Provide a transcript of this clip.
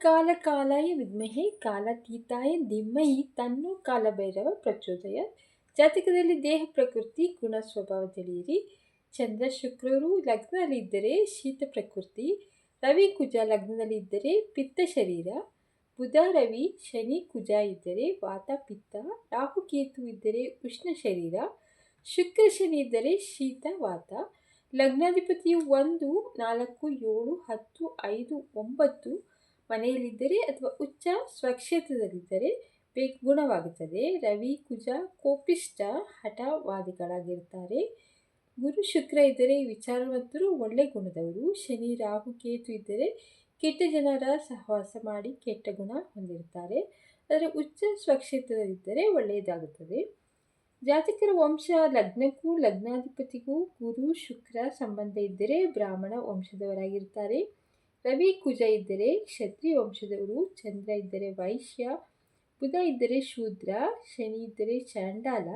ಕಾಲಾಯ ವಿದ್ಮಹೆ ಕಾಲಾತೀತಾಯ ಧೀಮಹಿ ತನ್ನೋ ಕಾಲಭೈರವ ಪ್ರಚೋದಯ. ಜಾತಕದಲ್ಲಿ ದೇಹ ಪ್ರಕೃತಿ ಗುಣ ಸ್ವಭಾವ ತಿಳಿಯಿರಿ. ಚಂದ್ರ ಶುಕ್ರರು ಲಗ್ನದಲ್ಲಿದ್ದರೆ ಶೀತ ಪ್ರಕೃತಿ, ರವಿ ಕುಜ ಲಗ್ನದಲ್ಲಿದ್ದರೆ ಪಿತ್ತ ಶರೀರ, ಬುಧ ರವಿ ಶನಿ ಕುಜ ಇದ್ದರೆ ವಾತ ಪಿತ್ತ, ರಾಹು ಕೇತು ಇದ್ದರೆ ಉಷ್ಣ ಶರೀರ, ಶುಕ್ರ ಶನಿ ಇದ್ದರೆ ಶೀತ ವಾತ. ಲಗ್ನಾಧಿಪತಿಯು 1, 4, 7, 10, 5, 9 ಮನೆಯಲ್ಲಿದ್ದರೆ ಅಥವಾ ಉಚ್ಚ ಸ್ವಕ್ಷೇತ್ರದಲ್ಲಿದ್ದರೆ ಬೇಗ ಗುಣವಾಗುತ್ತದೆ. ರವಿ ಕುಜ ಕೋಪಿಷ್ಟ ಹಠವಾದಿಗಳಾಗಿರ್ತಾರೆ. ಗುರು ಶುಕ್ರ ಇದ್ದರೆ ವಿಚಾರವಂತರು, ಒಳ್ಳೆ ಗುಣದವರು. ಶನಿ ರಾಹು ಕೇತು ಇದ್ದರೆ ಕೆಟ್ಟ ಜನರ ಸಹವಾಸ ಮಾಡಿ ಕೆಟ್ಟ ಗುಣ ಹೊಂದಿರ್ತಾರೆ. ಆದರೆ ಉಚ್ಚ ಸ್ವಕ್ಷೇತ್ರದಲ್ಲಿದ್ದರೆ ಒಳ್ಳೆಯದಾಗುತ್ತದೆ. ಜಾತಕರ ವಂಶ ಲಗ್ನಕ್ಕೂ ಲಗ್ನಾಧಿಪತಿಗೂ ಗುರು ಶುಕ್ರ ಸಂಬಂಧ ಇದ್ದರೆ ಬ್ರಾಹ್ಮಣ ವಂಶದವರಾಗಿರ್ತಾರೆ. ರವಿ ಕುಜ ಇದ್ದರೆ ಕ್ಷತ್ರಿಯ ವಂಶದವರು, ಚಂದ್ರ ಇದ್ದರೆ ವೈಶ್ಯ, ಬುಧ ಇದ್ದರೆ ಶೂದ್ರ, ಶನಿ ಇದ್ದರೆ ಚಾಂಡಾಲ,